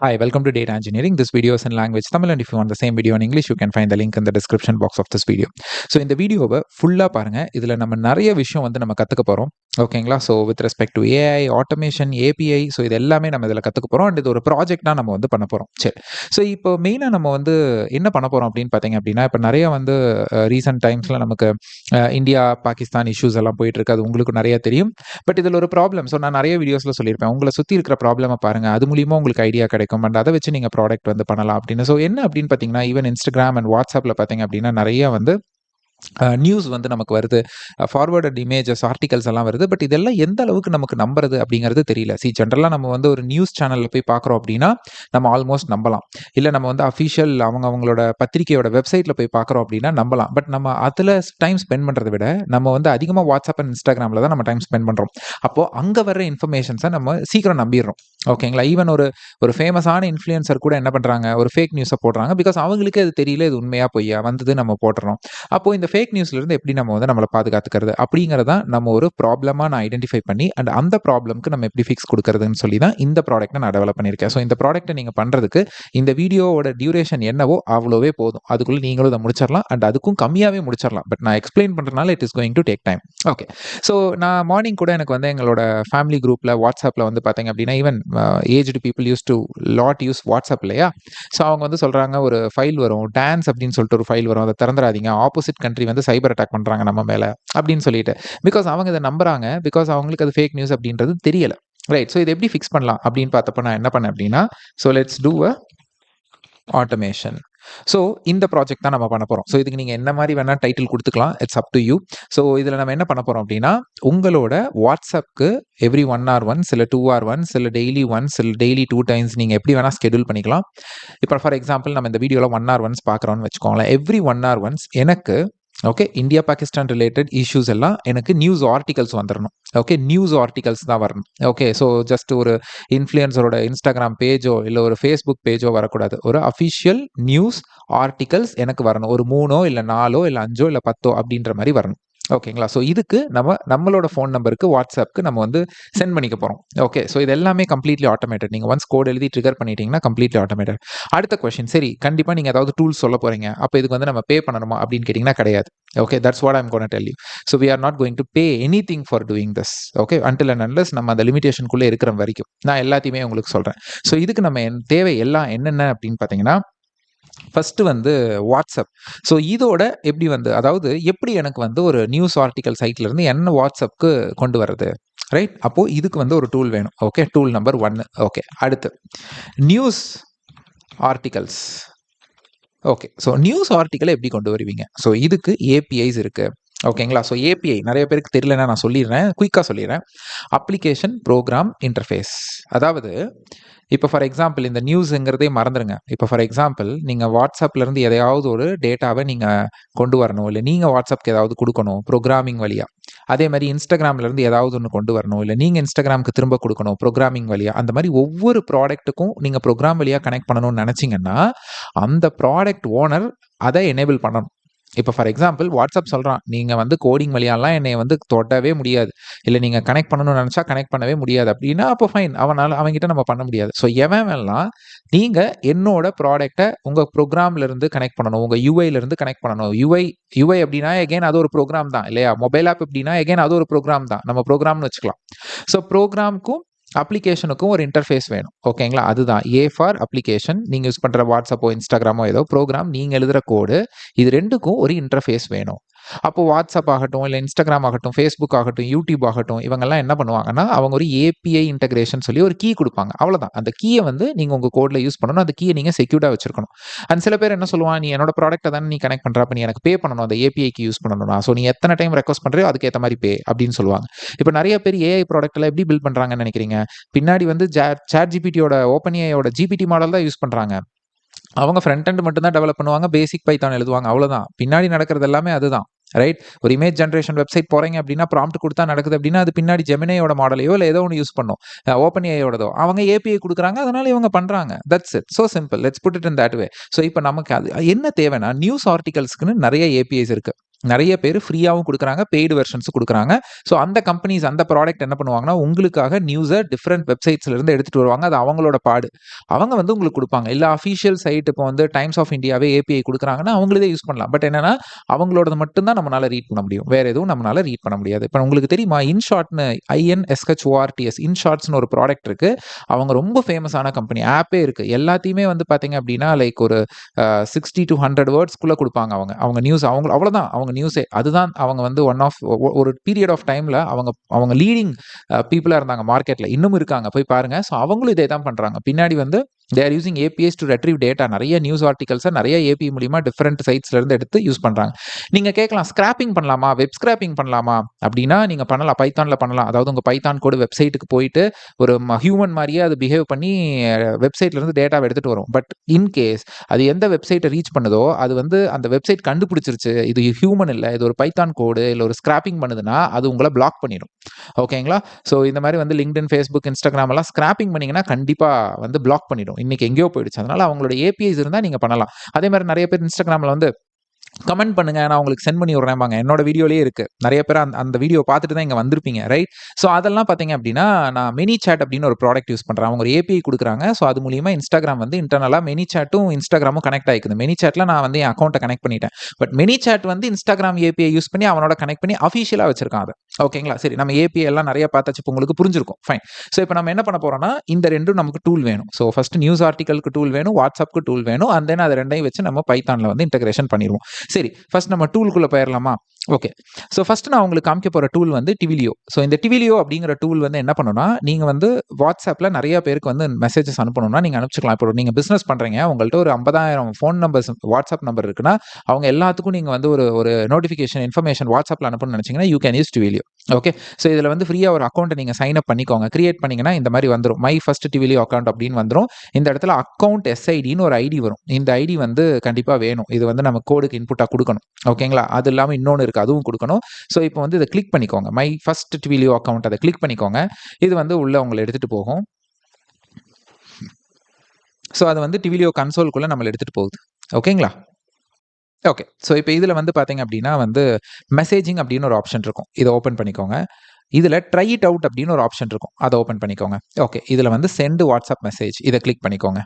Hi, welcome to Data Engineering. This video is in language Tamil, and if you want the same video in English, you can find the link in the description box of this video. So இந்த வீடியோவை ஃபுல்லாக பாருங்கள். இதில் நம்ம நிறைய விஷயம் நம்ம கற்றுக்க போகிறோம். ஓகேங்களா? So with respect to AI, automation, API, so இது எல்லாமே நம்ம இதில் கற்றுக்க போகிறோம். அண்ட் இது ஒரு ப்ராஜெக்டாக நம்ம பண்ண போகிறோம். சரி, ஸோ இப்போ மெயினாக நம்ம என்ன பண்ண போகிறோம் அப்படின்னு பார்த்தீங்க அப்படின்னா, இப்போ நிறைய ரீசெண்ட் டைம்ஸில் நமக்கு இந்தியா பாகிஸ்தான் இஷ்யூஸ் எல்லாம் போயிட்டு இருக்கு. அது உங்களுக்கு நிறைய தெரியும். பட் இதில் ஒரு ப்ராப்ளம். ஸோ நான் நிறைய வீடியோஸில் சொல்லியிருப்பேன், உங்களை சுற்றி இருக்கிற ப்ராப்ளமை பாருங்கள், அது மூலியமாக உங்களுக்கு ஐடியா கிடைக்கும். அண்ட் அதை வச்சு நீங்கள் ப்ராடக்ட் பண்ணலாம் அப்படின்னு. ஸோ என்ன அப்படின்னு பார்த்தீங்கன்னா, ஈவன் இன்ஸ்டாகிராம் அண்ட் வாட்ஸ்அப்பில் பார்த்தீங்க அப்படின்னா நிறைய நியூஸ் நமக்கு வருது. ஃபார்வர்டட் இமேஜஸ், ஆர்டிகல்ஸ் எல்லாம் வருது. பட் இதெல்லாம் எந்த அளவுக்கு நமக்கு நம்புறது அப்படிங்கிறது தெரியல. ஜென்ரலாக நம்ம ஒரு நியூஸ் சேனலில் போய் பார்க்குறோம் அப்படின்னா நம்ம ஆல்மோஸ்ட் நம்பலாம். இல்லை நம்ம அஃபிஷியல் அவங்களோட பத்திரிகையோட வெப்சைட்டில் போய் பார்க்குறோம் அப்படின்னா நம்பலாம். பட் நம்ம அதில் டைம் ஸ்பெண்ட் பண்ணுறதை விட நம்ம அதிகமாக வாட்ஸ்அப் அண்ட் இன்ஸ்டாகிராமில் தான் நம்ம டைம் ஸ்பெண்ட் பண்ணுறோம். அப்போது அங்கே வர்ற இன்ஃபர்மேஷன்ஸை நம்ம சீக்கிரம் நம்பிடுறோம். ஓகேங்களா? ஈவன் ஒரு ஃபேமஸான இன்ஃப்ளூயன்சர் கூட என்ன பண்ணுறாங்க, ஒரு ஃபேக் நியூஸை போடுறாங்க. பிகாஸ் அவங்களுக்கே அது தெரியல, இது உண்மையாக பொய்யா வந்தது நம்ம போட்டுறோம். அப்போது இந்த ஃபேக் நியூஸ்லேருந்து எப்படி நம்ம நம்மளை பாதுகாத்துக்கிறது அப்படிங்கிறத நம்ம ஒரு ப்ராப்ளமாக நான் ஐடென்டிஃபை பண்ணி அண்ட் அந்த ப்ராப்ளம்க்கு நம்ம எப்படி ஃபிக்ஸ் கொடுக்கறதுன்னு சொல்லி தான் இந்த ப்ராடக்ட்டை நான் டெவலப் பண்ணியிருக்கேன். ஸோ இந்த ப்ராடக்ட்டை நீங்கள் பண்ணுறதுக்கு இந்த வீடியோவோட டியூரேஷன் என்னவோ அவ்வளோவே போதும். அதுக்குள்ளே நீங்களும் இதை முடிச்சிடலாம் அண்ட் அதுக்கும் கம்மியாகவே முடிச்சிடலாம். பட் நான் எக்ஸ்பிளைன் பண்ணுறதுனால it is going to take time. Okay, so நான் மார்னிங் கூட எனக்கு எங்களோட ஃபேமிலி குரூப்பில் வாட்ஸ்அப்பில் பார்த்தீங்க அப்படின்னா even aged people use to use WhatsApp இல்லையா? ஸோ அவங்க சொல்கிறாங்க, ஒரு ஃபைல் வரும், டான்ஸ் அப்படின்னு சொல்லிட்டு ஒரு ஃபைல் வரும், அதை திறந்துடாதீங்க, ஆப்போசிட் கண்ட்ரி சைபர் அட்டாக் பண்றாங்க நம்ம மேல அப்படின்னு சொல்லிட்டு. பிகாஸ் அவங்க இதை நம்புறாங்க. பிகாஸ் அவங்களுக்கு அது ஃபேக் நியூஸ் அப்படின்றது தெரியல. ரைட். ஸோ இதை எப்படி ஃபிக்ஸ் பண்ணலாம் அப்படின்னு பார்த்தப்ப நான் என்ன பண்ணேன் அப்படின்னா, so let's do a automation. So இந்த ப்ராஜெக்ட் தான் நம்ம பண்ண போகிறோம். ஸோ இதுக்கு நீங்கள் என்ன மாதிரி வேணால் டைட்டில் கொடுத்துக்கலாம். It's up to you. So இதில் நம்ம என்ன பண்ண போகிறோம் அப்படின்னா, உங்களோட வாட்ஸ்அப்க்கு எவ்ரி 1 hour ஒன்ஸ், இல்லை 2 hour ஒன்ஸ், இல்லை டெய்லி ஒன்ஸ், இல்லை டெய்லி 2 times நீங்கள் எப்படி வேணால் ஸ்கெடியூல் பண்ணிக்கலாம். இப்போ ஃபார் எக்ஸாம்பிள் நம்ம இந்த வீடியோவில் 1 hour ஒன்ஸ் பார்க்குறோன்னு வச்சுக்கோங்களேன். எவ்ரி 1 hour ஒன்ஸ் எனக்கு இந்தியா பாகிஸ்தான் ரிலேட்டட் இஷ்யூஸ் எல்லாம் எனக்கு நியூஸ் ஆர்டிகல்ஸ் வந்துடணும். நியூஸ் ஆர்டிகல்ஸ் தான் வரணும். ஸோ ஜஸ்ட் ஒரு இன்ஃப்ளூயன்சரோட இன்ஸ்டாகிராம் பேஜோ இல்லை ஒரு ஃபேஸ்புக் பேஜோ வரக்கூடாது. ஒரு அஃபிஷியல் நியூஸ் ஆர்டிகல்ஸ் எனக்கு வரணும். ஒரு 3 இல்லை 4 இல்லை 5 இல்லை 10 அப்படின்ற மாதிரி வரணும். ஓகேங்களா? ஸோ இதுக்கு நம்மளோட ஃபோன் நம்பருக்கு வாட்ஸ்அப்க்கு நம்ம சென்ட் பண்ணிக்க போகிறோம். ஓகே, ஸோ இது எல்லாமே கம்ப்ளீட்லி ஆட்டோமேட்டட். நீங்கள் ஒன்ஸ் கோட் எழுதி ட்ரிகர் பண்ணிட்டீங்கன்னா கம்ப்ளீட்லி ஆட்டோமேட்டட். அடுத்த கொஸ்டின், சரி கண்டிப்பாக நீங்கள் ஏதாவது டூல்ஸ் சொல்ல போகிறீங்க, அப்போ இதுக்கு நம்ம பே பண்ணணுமா அப்படின்னு கேட்டிங்கன்னா கிடையாது. Okay, that's what I'm gonna tell you. So we are not going to pay anything for doing this. Okay, until and unless நம்ம அந்த லிமிடேஷனுக்குள்ளே இருக்கிற வரைக்கும் நான் எல்லாத்தையுமே உங்களுக்கு சொல்கிறேன். ஸோ இதுக்கு நம்ம தேவை எல்லாம் என்னென்ன அப்படின்னு பார்த்தீங்கன்னா, ஃபர்ஸ்ட் வாட்ஸ்அப். ஸோ இதோட எப்படி அதாவது எப்படி எனக்கு ஒரு நியூஸ் ஆர்டிகல் சைட்ல இருந்து என்ன வாட்ஸ்அப்க்கு கொண்டு வர்றது. ரைட். அப்போ இதுக்கு ஒரு டூல் வேணும். Okay, tool number 1. ஓகே, அடுத்து news articles. Okay, so news ஆர்டிக்கலை எப்படி கொண்டு வருவீங்க? ஸோ இதுக்கு ஏபிஐஸ் இருக்கு. ஓகேங்களா? ஸோ ஏபிஐ நிறைய பேருக்கு தெரியலன்னா நான் சொல்லிடுறேன், குயிக்காக சொல்லிடுறேன். Application program interface. அதாவது இப்போ ஃபார் எக்ஸாம்பிள் இந்த நியூஸுங்கிறதே மறந்துடுங்க. இப்போ ஃபார் எக்ஸாம்பிள் நீங்கள் வாட்ஸ்அப்லேருந்து எதையாவது ஒரு டேட்டாவை நீங்கள் கொண்டு வரணும், இல்லை நீங்கள் வாட்ஸ்அப்க்கு ஏதாவது கொடுக்கணும் ப்ரோக்ராமிங் வழியாக. அதே மாதிரி இன்ஸ்டாகிராம்லேருந்து ஏதாவது ஒன்று கொண்டு வரணும், இல்லை நீங்கள் இன்ஸ்டாகிராமுக்கு திரும்ப கொடுக்கணும் ப்ரோக்ராமிங் வழியாக. அந்த மாதிரி ஒவ்வொரு ப்ராடக்ட்டுக்கும் நீங்கள் ப்ரோக்ராம் வழியாக கனெக்ட் பண்ணணும்னு நினச்சிங்கன்னா அந்த ப்ராடக்ட் ஓனர் அதை எனேபிள் பண்ணணும். இப்போ ஃபார் எக்ஸாம்பிள் வாட்ஸ்அப் சொல்கிறான், நீங்கள் கோடிங் வழியாலாம் என்னை தொடவே முடியாது, இல்லை நீங்கள் கனெக்ட் பண்ணணும்னு நினச்சா கனெக்ட் பண்ணவே முடியாது அப்படின்னா அப்போ ஃபைன், அவங்ககிட்ட நம்ம பண்ண முடியாது. ஸோ எவன்லாம் நீங்கள் என்னோட ப்ராடக்டை உங்கள் ப்ரோக்ராம்லேருந்து கனெக்ட் பண்ணணும், உங்கள் யூஐலேருந்து கனெக்ட் பண்ணணும். யூஐ அப்படின்னா எகெயின் அது ஒரு ப்ரோக்ராம் தான் இல்லையா? மொபைல் ஆப் அப்படின்னா எகெயின் அது ஒரு ப்ரோக்ராம் தான், நம்ம ப்ரோக்ராம்னு வச்சுக்கலாம். ஸோ ப்ரோக்ராமுக்கும் அப்ளிகேஷனுக்கும் ஒரு இன்டர்ஃபேஸ் வேணும். ஓகேங்களா? அதுதான் ஏ ஃபார் அப்ளிகேஷன். நீங்கள் யூஸ் பண்ணுற வாட்ஸ்அப்போ இன்ஸ்டாகிராமோ ஏதோ ப்ரோக்ராம், நீங்கள் எழுதுகிற கோடு, இது ரெண்டுக்கும் ஒரு இன்டர்ஃபேஸ் வேணும். அப்போ வாட்ஸ்அப் ஆகட்டும், இல்லை இன்ஸ்டாகிராம் ஆகட்டும், ஃபேஸ்புக் ஆகட்டும், யூடியூப் ஆகட்டும், இவங்கெல்லாம் என்ன பண்ணுவாங்கன்னா அவங்க ஒரு ஏபிஐ இன்டகிரேஷன் சொல்லி ஒரு கீ கொடுப்பாங்க. அவ்வளோதான். அந்த கீயை நீங்கள் உங்கள் கோடில் யூஸ் பண்ணணும். அந்த கீயை நீங்கள் செக்யூர்டாக வச்சிருக்கணும். அண்ட் சில பேர் என்ன சொல்லுவாங்க, நீ என்னோட ப்ராடக்ட்டை தானே நீ கனெக்ட் பண்ணுற, அப்போ நீ எனக்கு பே பண்ணணும், அந்த ஏபிஐக்கு யூஸ் பண்ணணும்னா. ஸோ நீ எத்தனை டைம் ரெக்வஸ்ட் பண்ணுறியோ அதுக்கேற்ற மாதிரி பே அப்படின்னு சொல்லுவாங்க. இப்போ நிறைய பேர் ஏஐ ப்ராடக்ட்டில் எப்படி பில்ட் பண்ணுறாங்கன்னு நினைக்கிறீங்க? பின்னாடி சாட் ஜிபிடியோட ஓப்பன்ஏஐயோட ஜிபிடி மாடல் தான் யூஸ் பண்ணுறாங்க. அவங்க ஃப்ரண்ட் எண்ட் மட்டும் தான் டெவலப் பண்ணுவாங்க, பேசிக் பைத்தான் எழுதுவாங்க, அவ்வளோதான். பின்னாடி நடக்கிறது எல்லாமே அதுதான். ரைட். ஒரு இமேஜ் ஜென்ரேஷன் வெப்சைட் போகிறீங்க அப்படின்னா ப்ராம்ப்ட் கொடுத்தா நடக்குது அப்படின்னா அது பின்னாடி ஜெமினியோட மாடலையோ இல்லை ஏதோ ஒன்று யூஸ் பண்ணும், ஓப்பன் ஏஐயோடதோ. அவங்க ஏபிஐ கொடுக்குறாங்க, அதனால இவங்க பண்ணுறாங்க. That's it. So simple. Let's put it in that way. So இப்போ நமக்கு அது என்ன தேவைன்னா, நியூஸ் ஆர்டிகல்ஸ்க்குன்னு நிறைய ஏபிஐஸ் இருக்குது. நிறைய பேர் ஃப்ரீயாவும் குடுக்குறாங்க, பெய்டு வெர்ஷன்ஸும் குடுக்குறாங்க. ஸோ அந்த கம்பெனிஸ் அந்த ப்ராடக்ட் என்ன பண்ணுவாங்கன்னா, உங்களுக்காக நியூஸ டிஃபரெண்ட் வெப்சைட்ஸ்லேருந்து எடுத்துட்டு வருவாங்க. அது அவங்களோட பாடு. அவங்க வந்து உங்களுக்கு குடுப்பாங்க. இல்ல அஃபிஷியல் சைட் இப்போ வந்து டைம்ஸ் ஆஃப் இந்தியாவே ஏபிஐ குடுக்குறாங்கன்னா, அவங்களதே யூஸ் பண்ணலாம். பட் என்னன்னா, அவங்களோடது மட்டும் தான் நம்மனால ரீட் பண்ண முடியும். வேற எதுவும் நம்மனால ரீட் பண்ண முடியாது. இப்ப உங்களுக்கு தெரியுமா? இன்ஷாட்ன்னு INSHORTS இன்ஷாட்ஸ்ன்னு ஒரு ப்ராடக்ட் இருக்கு. அவங்க ரொம்ப ஃபேமஸான கம்பெனி. ஆப்பே இருக்கு. எல்லாத்தையுமே வந்து பார்த்தீங்க அப்படின்னா, லைக் ஒரு 60 to 100 வேர்ட்ஸ்க்குள்ள குடுப்பாங்க அவங்க. அவங்க நியூஸ் அவங்க அவ்வளோதான். அவங்க நியூஸே. அதுதான் அவங்க வந்து ஒன் ஆஃப் ஒரு பீரியட் ஆஃப் டைம்ல அவங்க அவங்க லீடிங் பீப்பிளா இருந்தாங்க மார்க்கெட்ல. இன்னும் இருக்காங்க. போய் பாருங்க. ஸோ அவங்களும் இதே தான் பண்றாங்க. பின்னாடி வந்து they are using APIs to retrieve data. நிறைய நியூஸ் ஆர்டிகல்ஸை நிறைய ஏபிஐ மூலியமா டிஃபரெண்ட் சைட்ஸ்ல இருந்து எடுத்து யூஸ் பண்றாங்க. நீங்க கேட்கலாம் ஸ்கிராப்பிங் பண்ணலாமா? வெப் ஸ்கிராப்பிங் பண்ணலாமா? அப்படின்னா நீங்க பண்ணலாம். பைத்தான்ல பண்ணலாம். அதாவது உங்க பைத்தான் கோடு வெப்சைட்டுக்கு போயிட்டு ஒரு ஹியூமன் மாதிரியே அது பிஹேவ் பண்ணி வெப்சைட்ல இருந்து டேட்டாவை எடுத்துட்டு வரும். பட் இன் கேஸ் அது எந்த வெப்சைட்டை ரீச் பண்ணுதோ அது வந்து அந்த வெப்சைட் கண்டுபிடிச்சிருச்சு இது ஹியூமன் இல்லை, இது ஒரு பைத்தான் கோடு இல்லை ஒரு ஸ்கிராப்பிங் பண்ணுதுன்னா அது உங்களை பிளாக் பண்ணிடும். ஓகேங்களா? ஸோ இந்த மாதிரி வந்து லிங்க்டின், ஃபேஸ்புக், இன்ஸ்டாகிராம் எல்லாம் ஸ்கிராப்பிங் பண்ணீங்கன்னா கண்டிப்பா வந்து பிளாக் பண்ணிடும். இன்னைக்கு எங்கேயோ போயிடுச்சு. அதனால அவங்களோட ஏபிஐஸ் இருந்தால் நீங்க பண்ணலாம். அதே மாதிரி நிறைய பேர் இன்ஸ்டாகிராம்ல வந்து கமெண்ட் பண்ணுங்க, நான் உங்களுக்கு சென்ட் பண்ணி விடுறேன்பாங்க. என்னோட வீடியோலயே இருக்கு. நிறைய பேர் அந்த வீடியோ பார்த்துட்டு தான் இங்க வந்திருப்பீங்க, ரைட்? ஸோ அதெல்லாம் பார்த்தீங்க அப்படின்னா, நான் ManyChat அப்படின்னு ஒரு ப்ராடக்ட் யூஸ் பண்றேன். அவங்க ஒரு ஏபிஐ குடுக்குறாங்க. ஸோ அது மூலியமா இன்ஸ்டாகிராம் வந்து இன்டர்னலா ManyChatம் இன்ஸ்டாகிராமும் கனெக்ட் ஆயிக்குது. ManyChatல நான் வந்து என் அக்கௌண்ட்ட கனெக்ட் பண்ணிட்டேன். பட் ManyChat வந்து இன்ஸ்டாகிராம் ஏபிஐ யூஸ் பண்ணி அவனோட கனெக்ட் பண்ணி அஃபிஷியலா வச்சிருக்கான் அத. ஓகேங்களா? சரி, நம்ம ஏபிஐ எல்லாம் நிறைய பார்த்தாச்சு. இப்போ உங்களுக்கு புரிஞ்சிருக்கும். ஃபைன். ஸோ இப்போ நம்ம என்ன பண்ண போறோம்னா, இந்த 2ம் நமக்கு டூல் வேணும். ஸோ ஃபர்ஸ்ட் நியூஸ் ஆர்டிகல்க்கு டூல் வேணும், வாட்ஸ்அப்க்கு டூல் வேணும். அண்ட் தென் அது 2யும் வச்சு நம்ம பைத்தான்ல வந்து இன்டகிரேஷன் பண்ணிருவோம். சரி, ஃபர்ஸ்ட் நம்ம டூலுக்குள்ள போயிரலாமா? ஓகே. ஸோ ஃபர்ஸ்ட் நான் உங்களுக்கு காமிக்க போற டூல் வந்து Twilio. ஸோ இந்த Twilio அப்படிங்கிற டூல் வந்து என்ன பண்ணும்னா, நீங்க வந்து வாட்ஸ்அப்ல நிறைய பேருக்கு வந்து மெசேஜஸ் அனுப்பணும்னா நீங்க அனுப்பிச்சுக்கலாம். இப்போ நீங்க பிசினஸ் பண்றீங்க, உங்கள்ட்ட ஒரு 50,000 ஃபோன் நம்பர்ஸ் வாட்ஸ்அப் நம்பர் இருக்குன்னா, அவங்க எல்லாத்துக்கும் நீங்க வந்து ஒரு ஒரு நோட்டிஃபிகேஷன் இன்ஃபர்மேஷன் வாட்ஸ்அப்ல அனுப்பணும்னு நினைச்சீங்கன்னா, you can use Twilio. Okay. So இதுல வந்து ஃப்ரீயா ஒரு அக்கௌண்ட்டை நீங்க சைன் அப் பண்ணிக்கோங்க. கிரியேட் பண்ணீங்கன்னா இந்த மாதிரி வந்துரும். மை ஃபர்ஸ்ட் Twilio அக்கௌண்ட் அப்படின்னு வந்துரும். இந்த இடத்துல அக்கௌண்ட் SIDன்னு ஒரு ஐடி வரும். இந்த ஐடி வந்து கண்டிப்பா வேணும். இது வந்து நம்ம கோடுக்கு இன்புட்டா கொடுக்கணும். ஓகேங்களா? அது இல்லாம இன்னொன்னு இருக்கு. அதுவும் கொடுக்கணும். ஸோ இப்போ வந்து இதை கிளிக் பண்ணிக்கோங்க. மை ஃபர்ஸ்ட் Twilio அக்கௌண்ட் அதை கிளிக் பண்ணிக்கோங்க. இது வந்து உள்ள உங்களை எடுத்துட்டு போகும். ஸோ அது வந்து Twilio கன்சோல்குள்ள நம்மளை எடுத்துட்டு போகுது. ஓகேங்களா? ஓகே. ஸோ இப்போ இதில் வந்து பார்த்தீங்க அப்படின்னா வந்து மெசேஜிங் அப்படின்னு ஒரு ஆப்ஷன் இருக்கும். இதை ஓப்பன் பண்ணிக்கோங்க. இதில் ட்ரை இட் அவுட் அப்படின்னு ஒரு ஆப்ஷன் இருக்கும். அதை ஓப்பன் பண்ணிக்கோங்க. ஓகே. இதில் வந்து சென்ட் வாட்ஸ்அப் மெசேஜ் இதை கிளிக் பண்ணிக்கோங்க.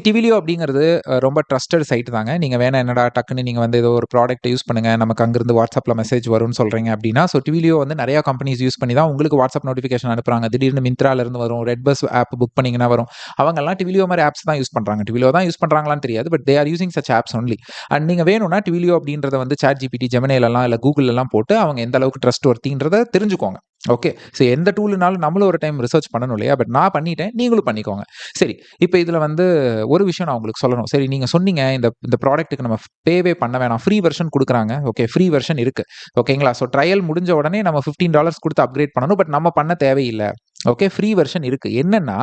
Twilio அப்படிங்கிறது ரொம்ப ட்ரஸ்டட் சைட் தாங்க. நீங்க வேணா என்னடா டக்குன்னு நீங்க வந்து ஏதோ ஒரு ப்ராடக்ட் யூஸ் பண்ணுங்க, நமக்கு அங்கிருந்து வாட்ஸ்அப்ல மெசேஜ் வரும்னு சொல்றீங்க அப்படின்னா, ஸோ Twilio வந்து நிறைய கம்பெனிஸ் யூஸ் பண்ணி தான் உங்களுக்கு வாட்ஸ்அப் நோட்டிஃபிகேஷன் அனுப்புறாங்க. திடீர்னு மிந்த்ரால இருந்து வரும், ரெட் பஸ் ஆப் புக் பண்ணீங்கன்னா வரும். அவங்கெல்லாம் Twilio மாதிரி ஆப்ஸ் தான் யூஸ் பண்றாங்க. Twilio தான் யூஸ் பண்றாங்களான்னு தெரியாது. But they are using such apps only. And நீங்க வேணும்னா Twilio அப்படின்றத வந்து ChatGPT, Geminiலலாம் இல்ல Googleலாம் போட்டு அவங்க எந்த அளவுக்கு ட்ரஸ்ட் வர்த்தின்றத தெரிஞ்சுக்கோங்க. ஓகே. ஸோ எந்த டூல்னாலும் நம்மளும் ஒரு டைம் ரிசர்ச் பண்ணணும் இல்லையா? பட் நான் பண்ணிட்டேன். நீங்களும் பண்ணிக்கோங்க. சரி. இப்போ இதுல வந்து ஒரு விஷயம் நான் உங்களுக்கு சொல்லணும். சரி, நீங்க சொன்னீங்க இந்த ப்ராடக்ட்டுக்கு நம்ம பேவே பண்ண வேணாம். ஃப்ரீ வெர்ஷன் குடுக்குறாங்க. ஓகே. ஃப்ரீ வெர்ஷன் இருக்கு. ஓகேங்களா? ஸோ ட்ரையல் முடிஞ்ச உடனே நம்ம $15 குடுத்து அப்கிரேட் பண்ணணும். பட் நம்ம பண்ண தேவையில்ல. ஓகே. ஃப்ரீ வெர்ஷன் இருக்கு. என்னன்னா,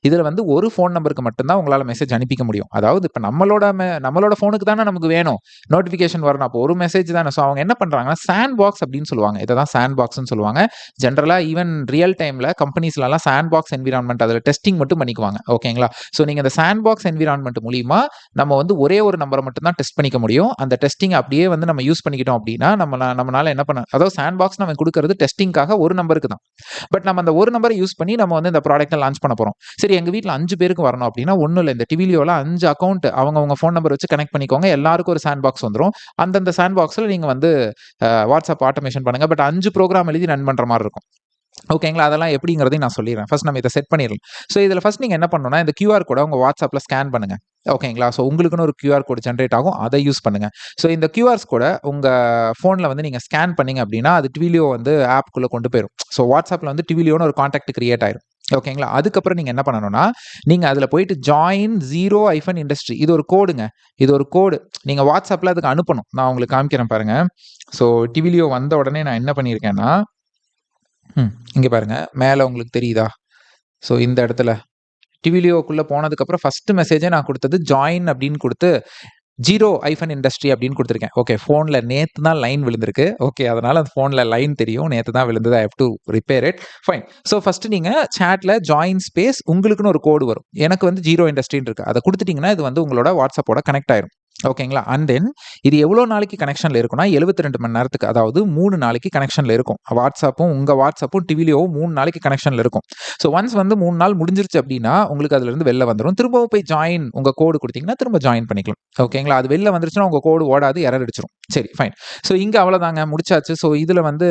இதுல வந்து ஒரு ஃபோன் நம்பருக்கு மட்டும் தான் உங்களால மெசேஜ் அனுப்பிக்க முடியும். அதாவது இப்ப நம்மளோட ஃபோனுக்கு தானே நமக்கு வேணும். நோட்டிஃபிகேஷன் வரணும். அப்போ ஒரு மெசேஜ் தானே. ஸோ அவங்க என்ன பண்றாங்கன்னா, சாண்ட் பாக்ஸ் அப்படின்னு சொல்லுவாங்க. இத தான் சாண்ட் பாக்ஸ்ன்னு சொல்லுவாங்க. ஜெனரலா ஈவன் ரியல் டைம்ல கம்பெனிஸ்லலாம் சாண்ட் பாக்ஸ் என்விரான்மென்ட் அதுல டெஸ்டிங் மட்டும் பண்ணிக்குவாங்க. ஓகேங்களா? ஸோ நீங்க இந்த சாண்ட் பாக்ஸ் என்விரான்மென்ட் மூலியமா நம்ம வந்து ஒரே ஒரு நம்பரை மட்டும் தான் டெஸ்ட் பண்ணிக்க முடியும். அந்த டெஸ்டிங் அப்படியே வந்து நம்ம யூஸ் பண்ணிக்கிட்டோம் அப்படின்னா, நம்மனால என்ன பண்ண அதாவது சாண்ட் பாக்ஸ் நம்ம குடுக்குறது டெஸ்டிங்காக ஒரு நம்பருக்கு தான். பட் நம்ம அந்த ஒரு நம்பரை யூஸ் பண்ணி நம்ம வந்து இந்த ப்ராடக்ட்டை லான்ச் பண்ண போறோம். சரி, எங்க வீட்ல 5 பேருக்கு வரணும் அப்படின்னா, ஒண்ணும் இல்ல. இந்த Twilioல 5 அக்கவுண்ட் அவங்கவங்க ஃபோன் நம்பர் வச்சு கனெக்ட் பண்ணிக்கோங்க. எல்லாருக்கும் ஒரு சாண்ட் பாக்ஸ் வந்துரும். அந்தந்த சாண்ட் பாக்ஸ்ல நீங்க வந்து வாட்ஸ்அப் ஆட்டோமேஷன் பண்ணுங்க. பட் 5 ப்ரோகிராம் எழுதி ரன் பண்ற மாரி இருக்கும். ஓகேங்களா? அதெல்லாம் எப்படிங்கிறதையும் நான் சொல்லிடுறேன். ஃபர்ஸ்ட் நம்ம இத செட் பண்ணிரலாம். ஸோ இதுல ஃபர்ஸ்ட் நீங்க என்ன பண்ணணும்னா, இந்த QR கோட உங்க வாட்ஸ்அப்ல ஸ்கேன் பண்ணுங்க. ஓகேங்களா? ஸோ உங்களுக்குன்னு ஒரு QR கோட் ஜெனரேட் ஆகும். அதை யூஸ் பண்ணுங்க. ஸோ இந்த QRs கோட உங்க ஃபோன்ல வந்து நீங்க ஸ்கேன் பண்ணீங்க அப்படின்னா, அது Twilio வந்து ஆப்க்குள்ள கொண்டு போயிரும். ஸோ வாட்ஸ்அப்ல வந்து Twilioன்னு ஒரு கான்டாக்ட் கிரியேட் ஆயிரும். ஓகேங்களா? அதுக்கப்புறம் நீங்க என்ன பண்ணணும்னா, நீங்க அதுல போயிட்டு ஜாயின் 0-industry இது ஒரு கோடுங்க. இது ஒரு கோடு. நீங்க வாட்ஸ்அப்ல அதுக்கு அனுப்பணும். நான் உங்களுக்கு காமிக்கிறேன் பாருங்க. ஸோ Twilio வந்த உடனே நான் என்ன பண்ணியிருக்கேன்னா, இங்க பாருங்க. மேல உங்களுக்கு தெரியுதா? ஸோ இந்த இடத்துல Twilioக்குள்ள போனதுக்கப்புறம் ஃபர்ஸ்ட் மெசேஜே நான் குடுத்தது ஜாயின் அப்படின்னு குடுத்து 0-industry அப்படின்னு குடுத்துருக்கேன். ஓகே. ஃபோன்ல நேத்து தான் லைன் விழுந்திருக்கு. ஓகே. அதனால அந்த ஃபோன்ல லைன் தெரியும். நேத்து தான் விழுந்தது. I have to repair it. Fine. So first நீங்க சாட்ல ஜாயின் ஸ்பேஸ் உங்களுக்குன்னு ஒரு கோடு வரும். எனக்கு வந்து 0-industryன்னு இருக்கு. அத குடுத்துட்டீங்கன்னா இது வந்து உங்களோட வாட்ஸ்அப்போட கனெக்ட் ஆயிரும். ஓகேங்களா? அண்ட் தென் இது எவ்வளோ நாளைக்கு கனெக்ஷன்ல இருக்கும்னா, 72 மணி நேரத்துக்கு. அதாவது 3 நாளைக்கு கனெக்ஷன்ல இருக்கும். உங்க வாட்ஸ்அப்பும் டிவிலியோவும் 3 நாளைக்கு கனெக்ஷன்ல இருக்கும். ஸோ ஒன்ஸ் வந்து 3 நாள் முடிஞ்சிருச்சு அப்படின்னா, உங்களுக்கு அதுலருந்து வெளில வந்துரும். திரும்பவும் போய் ஜாயின் உங்க கோடு குடுத்தீங்கன்னா, திரும்ப ஜாயின் பண்ணிக்கலாம். ஓகேங்களா? அது வெளில வந்துருச்சுன்னா, உங்க கோடு ஓடாது, எரர் அடிச்சுரும். சரி, ஃபைன். ஸோ இங்க அவ்வளோதாங்க, முடிச்சாச்சு. ஸோ இதுல வந்து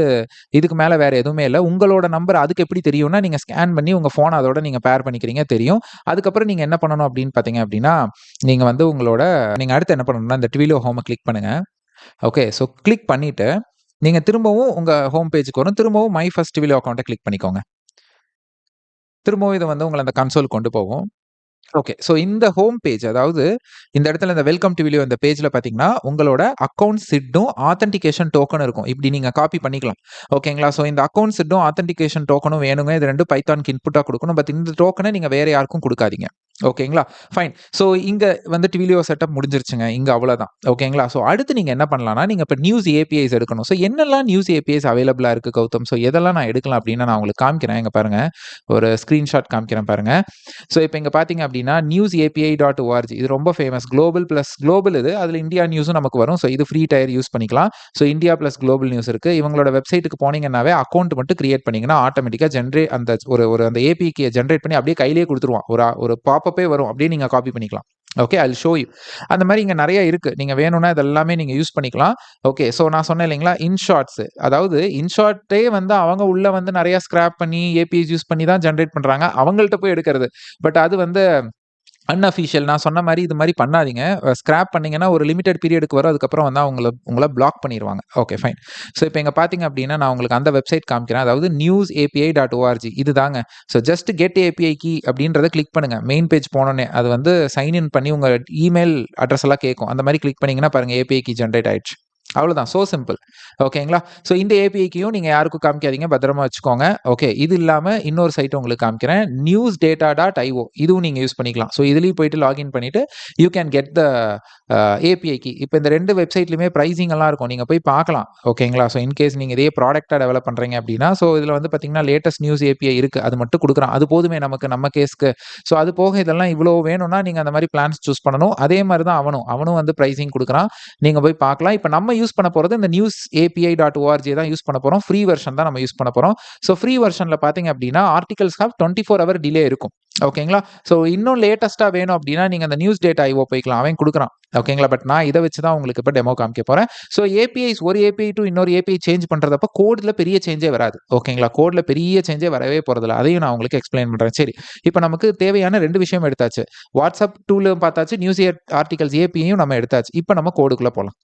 இதுக்கு மேல வேற எதுவுமே இல்ல. உங்களோட நம்பர் அதுக்கு எப்படி தெரியும்னா, நீங்க ஸ்கேன் பண்ணி உங்க ஃபோன அதோட நீங்க பேர் பண்ணிக்கிறீங்க, தெரியும். அதுக்கப்புறம் நீங்க என்ன பண்ணணும் அப்படின்னு பார்த்தீங்க அப்படின்னா, நீங்க வந்து நீங்க அடுத்து என்ன பண்ணணும்னா, இந்த ட்விலோ ஹோம கிளிக் பண்ணுங்க. ஓகே. ஸோ கிளிக் பண்ணிட்டு, நீங்க திரும்பவும் உங்க ஹோம் பேஜ்க்கு வரும். திரும்பவும் மை ஃபர்ஸ்ட் ட்விலோ அக்கவுண்ட்ட கிளிக் பண்ணிக்கோங்க. திரும்பவும் இது வந்து உங்கள அந்த கன்சோல் கொண்டு போகும். ஓகே. ஸோ இந்த ஹோம் பேஜ், அதாவது இந்த இடத்துல இந்த வெல்கம் டு வீடியோ இந்த பேஜ்ல பார்த்தீங்கன்னா, உங்களோட அக்கவுண்ட் சிட்டும், ஆத்தென்டிகேஷன் டோக்கன் இருக்கும். இப்படி நீங்க காப்பி பண்ணிக்கலாம். ஓகேங்களா? ஸோ இந்த அக்கவுண்ட் சிட்டும், ஆத்தென்டிகேஷன் டோக்கனும் வேணுங்க. இது 2 பைத்தான்க்கு இன்புட்டா குடுக்கணும். பட் இந்த டோக்கன நீங்க வேற யாருக்கும் குடுக்காதீங்க. ஓகேங்களா? ஃபைன். ஸோ இங்க வந்து ட்விலியோ செட்டப் முடிஞ்சிருச்சுங்க. இங்க அவ்வளோதான். ஓகேங்களா? ஸோ அடுத்து நீங்க என்ன பண்ணலாம்னா, நீங்க இப்ப நியூஸ் ஏபிஐஸ் எடுக்கணும். ஸோ என்னெல்லாம் நியூஸ் ஏபிஐஸ் அவைலபிளா இருக்கு கௌதம்? ஸோ எதெல்லாம் நான் எடுக்கலாம் அப்படின்னு நான் உங்களுக்கு காமிக்கிறேன். இங்க பாருங்க. ஒரு ஸ்கிரீன்ஷாட் காமிக்கிறேன் பாருங்க. ஸோ இப்ப இங்க பார்த்தீங்க அப்படின்னா, newsapi.org இது ரொம்ப ஃபேமஸ். குளோபல் இது. அதுல இந்தியா நியூஸும் நமக்கு வரும். ஸோ இது ஃப்ரீ டயர் யூஸ் பண்ணிக்கலாம். So India plus global news இருக்கு. இவங்களோட வெப்சைட்டுக்கு போனீங்கன்னாவே அக்கவுண்ட் மட்டும் கிரியேட் பண்ணீங்கன்னா, ஆட்டோமேட்டிக்கா அந்த அந்த ஏபிஐ கீய ஜெனரேட் பண்ணி அப்படியே கையிலேயே குடுத்துருவான். ஒரு பாப்பப்பே வரும். அப்படியே நீங்க காப்பி பண்ணிக்கலாம். Okay. I will show you. அந்த மாரி இங்க நெறைய இருக்கு. நீங்க வேணும்னா இது எல்லாமே நீங்க யூஸ் பண்ணிக்கலாம். ஓகே. ஸோ நான் சொன்னேன் இல்லைங்களா? இன்ஷாட்ஸ், அதாவது இன்ஷாட்டே வந்து அவங்க உள்ள வந்து நெறைய ஸ்கிராப் பண்ணி, ஏபிஐஸ் யூஸ் பண்ணி தான் ஜெனரேட் பண்றாங்க. அவங்கள்ட்ட போய் எடுக்கிறது. பட் அது வந்து அன்அஃபிஷியல். நான் சொன்ன மாரி இது மாரி பண்ணாதீங்க. ஸ்கிராப் பண்ணீங்கன்னா ஒரு லிமிட்டட் பீரியடுக்கு வரும். அதுக்கப்புறம் வந்து உங்கள பிளாக் பண்ணிருவாங்க. Okay, fine. ஸோ இப்ப இங்க பார்த்தீங்க அப்டின்னா, நான் உங்களுக்கு அந்த வெப்சைட் காமிக்கிறேன். அதாவது newsapi.org இதுதாங்க. So just get API key அப்டின்றத கிளிக் பண்ணுங்க. மெயின் பேஜ் போனோனே அது வந்து சைன் இன் பண்ணி உங்க இமெயில் அட்ரஸ் எல்லாம் கேட்கும். அந்த மாரி கிளிக் பண்ணீங்கன்னா பாருங்க, ஏபிஐ கீ ஜெனரேட் ஆயிடுச்சு. அவ்வளோதான். So simple. ஓகேங்களா? ஸோ இந்த ஏபிஐ கீயும் நீங்க யாருக்கும் காமிக்காதீங்க. பத்திரமா வச்சுக்கோங்க. ஓகே. இது இல்லாம இன்னொரு சைட் உங்களுக்கு காமிக்கிறேன். newsdata.io இதுவும் நீங்க யூஸ் பண்ணிக்கலாம். ஸோ இதுலயும் போயிட்டு லாகின் பண்ணிட்டு you can get the API key. இப்ப இந்த 2 வெப்சைட்லயுமே பிரைசிங் எல்லாம் இருக்கும். நீங்க போய் பார்க்கலாம். ஓகேங்களா? ஸோ இன்கேஸ் நீங்க இதே ப்ராடக்ட்டா டெவலப் பண்றீங்க அப்டின்னா, ஸோ இதுல வந்து பார்த்தீங்கன்னா, லேட்டஸ்ட் நியூஸ் ஏபிஐ இருக்கு. அது மட்டும் குடுக்குறான். அது போதுமே நமக்கு, நம்ம கேஸ்க்கு. ஸோ அது போக இதெல்லாம் இவ்வளோ வேணும்னா, நீங்க அந்த மாரி பிளான்ஸ் சூஸ் பண்ணணும். அதே மாரி தான் அவனும் வந்து பிரைசிங் குடுக்குறான். நீங்க போய் பார்க்கலாம். இப்ப நம்ம யூஸ் பண்ண போறது இந்த newsapi.org தான் யூஸ் பண்ண போறோம். ஃப்ரீ வெர்ஷன் தான் நம்ம யூஸ் பண்ண போறோம். ஸோ ஃப்ரீ வெர்ஷன்ல பார்த்தீங்க அப்டின்னா, ஆர்டிகல்ஸ் ஹேவ் 24 ஹவர் டிலே இருக்கும். ஓகேங்களா? ஸோ இன்னும் லேட்டஸ்ட்டா வேணும் அப்டின்னா, நீங்க அந்த newsdata.io போய்க்கலாம். அவன் குடுக்குறான். ஓகேங்களா? பட் நான் இத வச்சு தான் உங்களுக்கு இப்ப டெமோ காமிக்க போறேன். ஸோ ஏபிஐஸ் ஒரு ஏபிஐ டூ இன்னொரு ஏபிஐ சேஞ்ச் பண்றதப்ப கோட்ல பெரிய சேஞ்சே வராது. ஓகேங்களா? கோட்ல பெரிய சேஞ்சே வரவே போறதில்ல. அதையும் நான் உங்களுக்கு எக்ஸ்பிளைன் பண்றேன். சரி. இப்ப நமக்கு தேவையான 2 விஷயம் எடுத்தாச்சு. வாட்ஸ்அப் டூலும் பார்த்தாச்சு. நியூஸ் ஆர்டிகல்ஸ் ஏபிஐயும் நம்ம எடுத்தாச்சு. இப்ப நம்ம கோடுக்குள்ள போலாம்.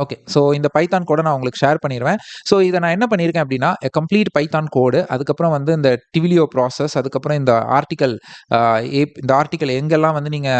ஓகே. ஸோ இந்த பைத்தான் கோட நான் உங்களுக்கு ஷேர் பண்ணிருவேன். ஸோ இத நான் என்ன பண்ணியிருக்கேன் அப்டின்னா, கம்ப்ளீட் பைத்தான் கோடு, அதுக்கப்புறம் வந்து இந்த ட்விலியோ ப்ராசஸ், அதுக்கப்புறம் இந்த ஆர்டிக்கல் இந்த ஆர்டிக்கல் எங்கெல்லாம் வந்து நீங்க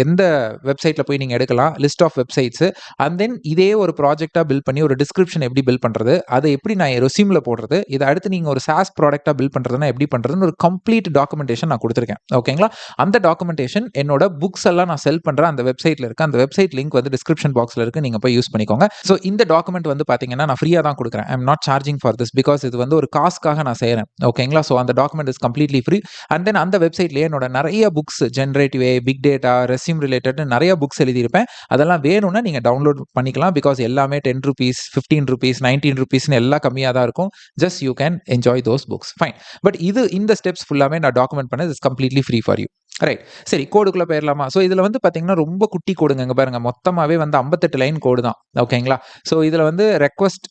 எந்த வெப்சைட்ல போய் நீங்க எடுக்கலாம், list of websites, and then இதே ஒரு ப்ராஜெக்ட்டா பில்ட் பண்ணி ஒரு டிஸ்கிரிப்ஷன் எப்படி பில்ட் பண்றது, அத எப்படி நான் என் ரெஸ்யூம்ல போடுறது, இத அடுத்து நீங்க ஒரு சாஸ் ப்ராடக்ட்டா பில்ட் பண்றதுன்னா எப்படி பண்றதுன்னு ஒரு கம்ப்ளீட் டாக்குமெண்டேஷன் நான் குடுத்துருக்கேன். ஓகேங்களா? அந்த டாக்குமெண்டேஷன் என்னோட புக்ஸ் எல்லாம் நான் செல் பண்ற அந்த வெப்சைட்ல இருக்கு. அந்த வெப்சைட் லிங்க் வந்து டிஸ்கிரிப்ஷன் பாக்ஸ்ல இருக்கு. நீங்க போய் யூஸ் பண்ணிக்கோங்க. ஸோ இந்த டாக்குமெண்ட் வந்து பார்த்தீங்கன்னா, நான் ஃப்ரீயா தான் குடுக்குறேன். I am not charging for this because இது வந்து ஒரு காஸ்க்காக நான் செய்றேன். ஓகேங்களா? ஸோ அந்த document is completely free. And then அந்த வெப்சைட்லயே என்னோட நெறைய books, generative AI, big data, resume ரிலேட்டட்னு நெறைய புக்ஸ் எழுதியிருப்பேன். அதெல்லாம் வேணும்னா நீங்க டவுன்லோட் பண்ணிக்கலாம். பிகாஸ் எல்லாமே ₹10, ₹15, ₹19ன்னு எல்லாம் கம்மியா தான் இருக்கும். Just you can enjoy those books. Fine. But இந்த ஸ்டெப்ஸ் ஃபுல்லாமே நான் டாக்குமெண்ட் பண்ணது is completely free for you. Right. சரி, கோடுக்குள்ள போயிரலாமா? ஸோ இதுல வந்து பார்த்தீங்கன்னா, ரொம்ப குட்டி கோடுங்க. இங்க பாருங்க. மொத்தமாவே வந்து 58 லைன் கோடு தான். ஓகேங்களா? ஸோ இதுல வந்து ரெக்வெஸ்ட்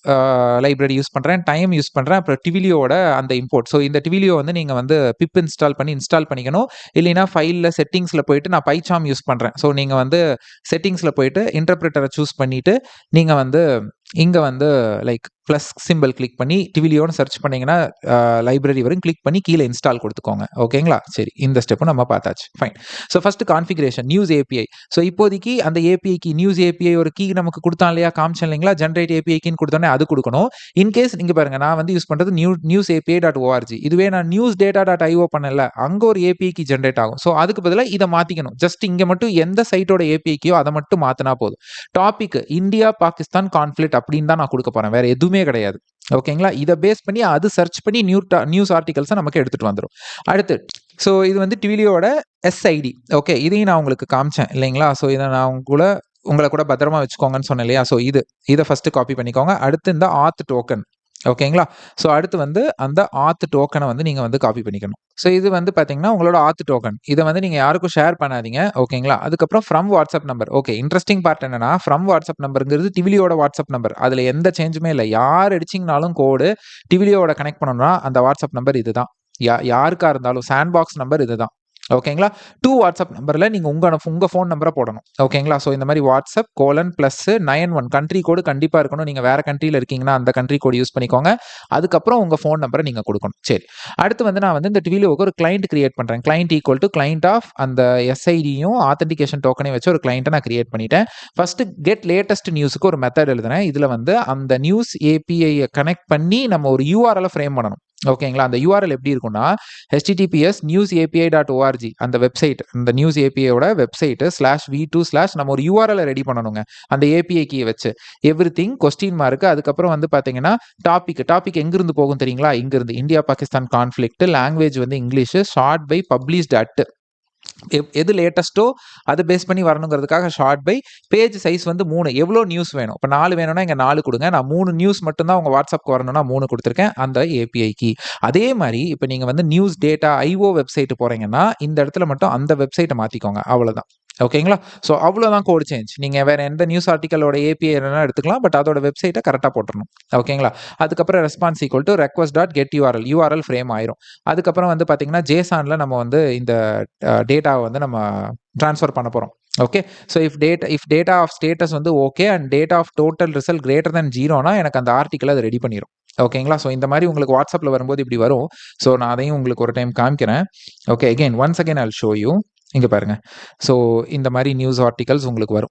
லைப்ரரி யூஸ் பண்றேன், டைம் யூஸ் பண்றேன், அப்புறம் ட்விலியோட அந்த இம்போர்ட். ஸோ இந்த ட்விலியோ வந்து நீங்க வந்து பிப் இன்ஸ்டால் பண்ணி இன்ஸ்டால் பண்ணிக்கணும். இல்லைன்னா ஃபைல்ல செட்டிங்ஸ்ல போயிட்டு நான் பைசார்ம் யூஸ் பண்றேன். ஸோ நீங்க வந்து செட்டிங்ஸ்ல போயிட்டு இன்டர்பிரிட்டர சூஸ் பண்ணிட்டு, நீங்க வந்து இங்க வந்து லைக் பிளஸ் சிம்பல் கிளிக் பண்ணி ட்விலியோன்னு சர்ச் பண்ணீங்கன்னா, லைப்ரரி வரும். கிளிக் பண்ணி கீழ இன்ஸ்டால் குடுத்துக்கோங்க. ஓகேங்களா? சரி. இந்த ஸ்டெப்பும் நம்ம பார்த்தாச்சு. Fine. So first configuration news API. So இப்போதைக்கு அந்த ஏபிஐ கீ, நியூஸ் ஏபிஐ ஒரு கீ நமக்கு குடுத்தான் இல்லையா? காமிச்சேன் இல்லைங்களா? ஜெனரேட் ஏபிஐ கீன்னு குடுத்தோனே அது குடுக்கணும். இன்கேஸ் இங்க பாருங்க, நான் வந்து யூஸ் பண்றது newsapi.org. இதுவே நான் newsdata.io பண்ணேன்ல, அங்க ஒரு ஏபிஐ கீ ஜெனரேட் ஆகும். ஸோ அதுக்கு பதிலா இத மாத்திக்கணும். ஜஸ்ட் இங்க மட்டும் எந்த சைட்டோட ஏபிஐ கீயோ அத மட்டும் மாத்துனா போதும். டாபிக் இந்தியா, பாகிஸ்தான் கான்ஃப்ளிக்ட் அப்படின்னு தான் நான் குடுக்க போறேன். வேற எதுவுமே கிடையாது. ஓகேங்களா? இத பேஸ் பண்ணி அது சர்ச் பண்ணி நியூஸ் ஆர்டிகல்ஸ நமக்கு எடுத்துட்டு வந்துரும். அடுத்து ஸோ இது வந்து ட்விலியோட எஸ்ஐடி. ஓகே. இதையும் நான் உங்களுக்கு காமிச்சேன் இல்லைங்களா? ஸோ இத நான் உங்க கூட உங்கள கூட பத்திரமா வச்சுக்கோங்கன்னு சொன்னேன் இல்லையா? ஸோ இத ஃபர்ஸ்ட்டு காப்பி பண்ணிக்கோங்க. அடுத்து இந்த ஆத் டோக்கன் ஓகேங்களா? ஸோ அடுத்து வந்து அந்த ஆத் டோக்கன வந்து நீங்க வந்து காப்பி பண்ணிக்கணும். ஸோ இது வந்து பார்த்தீங்கன்னா, உங்களோட ஆத் டோக்கன். இத வந்து நீங்க யாருக்கும் ஷேர் பண்ணாதீங்க. ஓகேங்களா? அதுக்கப்புறம் from WhatsApp number. Okay. Interesting part என்னன்னா, ஃப்ரம் வாட்ஸ்அப் நம்பர்ங்கிறது டிவிலியோட வாட்ஸ்அப் நம்பர். அதுல எந்த சேஞ்சுமே இல்ல. யார் அடிச்சீங்கனாலும் கோடு டிவிலியோட கனெக்ட் பண்ணணும்னா, அந்த வாட்ஸ்அப் நம்பர் இதுதான். யாருக்கா இருந்தாலும் சாண்ட்பாக்ஸ் நம்பர் இதுதான். ஓகேங்களா? 2 வாட்ஸ்அப் நம்பர்ல நீங்க உங்க ஃபோன் நம்பர போடணும். ஓகேங்களா? ஸோ இந்த மாரி வாட்ஸ்அப் +91 கண்ட்ரி கோடு கண்டிப்பா இருக்கணும். நீங்க வேற கண்ட்ரில இருக்கீங்கன்னா, அந்த கண்ட்ரி கோடு யூஸ் பண்ணிக்கோங்க. அதுக்கப்புறம் உங்க ஃபோன் நம்பர நீங்க குடுக்கணும். சரி. அடுத்து வந்து நான் வந்து இந்த டிவிலியோக்கு ஒரு கிளையன்ட் கிரியேட் பண்றேன். Client equal to client of அந்த எஸ்ஐடியும் ஆத்தென்டிகேஷன் டோக்கனையும் வச்சு ஒரு கிளையன்ட்ட நான் கிரியேட் பண்ணிட்டேன். ஃபர்ஸ்ட்டு கெட் லேட்டஸ்ட் நியூஸ்க்கு ஒரு மெத்தட் எழுதுனேன். இதுல வந்து அந்த நியூஸ் ஏபிஐய கனெக்ட் பண்ணி நம்ம ஒரு யூஆர்எல்ல ஃப்ரேம் பண்ணணும். ஓகேங்களா? அந்த யூஆர்எல் எப்படி இருக்கும்னா, https newsapi.org அந்த வெப்சைட் இந்த நியூஸ் ஏபிஐயோட வெப்சைட் /v2/ நம்ம ஒரு யூஆர்எல் ரெடி பண்ணணுங்க. அந்த ஏபிஐ கீ வச்சு எவ்ரிதிங் கொஸ்டின் மார்க் அதுக்கப்புறம் வந்து பார்த்தீங்கன்னா, டாபிக் எங்கிருந்து போகும் தெரியுங்களா? இங்கிருந்து இந்தியா பாகிஸ்தான் கான்ஃப்ளிக்ட் லாங்குவேஜ் வந்து English sort by published at எது லேட்டஸ்ட்டோ அதை பேஸ் பண்ணி வரணுங்கிறதுக்காக ஷார்ட் பை பேஜ் சைஸ் வந்து 3 எவ்வளோ நியூஸ் வேணும்? இப்போ 4 வேணும்னா இங்கே 4 கொடுங்க. நான் 3 நியூஸ் மட்டும் தான் உங்க வாட்ஸ்அப்க்கு வரணும்னா 3 கொடுத்துருக்கேன். அந்த ஏபிஐ கீ. அதே மாதிரி இப்போ நீங்க வந்து நியூஸ் டேட்டா ஐஓ வெப்சைட் போறீங்கன்னா இந்த இடத்துல மட்டும் அந்த வெப்சைட்டை மாத்திக்கோங்க. அவ்வளவுதான். ஓகேங்களா? ஸோ அவ்வளோதான் கோட் சேஞ்ச். நீங்க வேற எந்த நியூஸ் ஆர்டிக்கலோட ஏபிஐ வேணா எடுத்துக்கலாம். பட் அதோட வெப்சைட்டை கரெக்டாக போட்டுறணும். ஓகேங்களா? அதுக்கப்புறம் response equal to request dot get URL frame ஆயிரும். அதுக்கப்புறம் வந்து பார்த்தீங்கன்னா, ஜேசான்ல நம்ம வந்து இந்த டேட்டாவை வந்து நம்ம ட்ரான்ஸ்ஃபர் பண்ண போறோம். Okay. So if data of status வந்து okay and data of total result greater than 0னா எனக்கு அந்த ஆர்டிக்கல் அது ரெடி பண்ணிரும். ஓகேங்களா? ஸோ இந்த மாதிரி உங்களுக்கு வாட்ஸ்அப்ல வரும்போது இப்படி வரும். ஸோ நான் அதையும் உங்களுக்கு ஒரு டைம் காமிக்கிறேன். Okay. Once again Jal show you. இங்க பாருங்க. ஸோ இந்த மாதிரி நியூஸ் ஆர்டிகல்ஸ் உங்களுக்கு வரும்.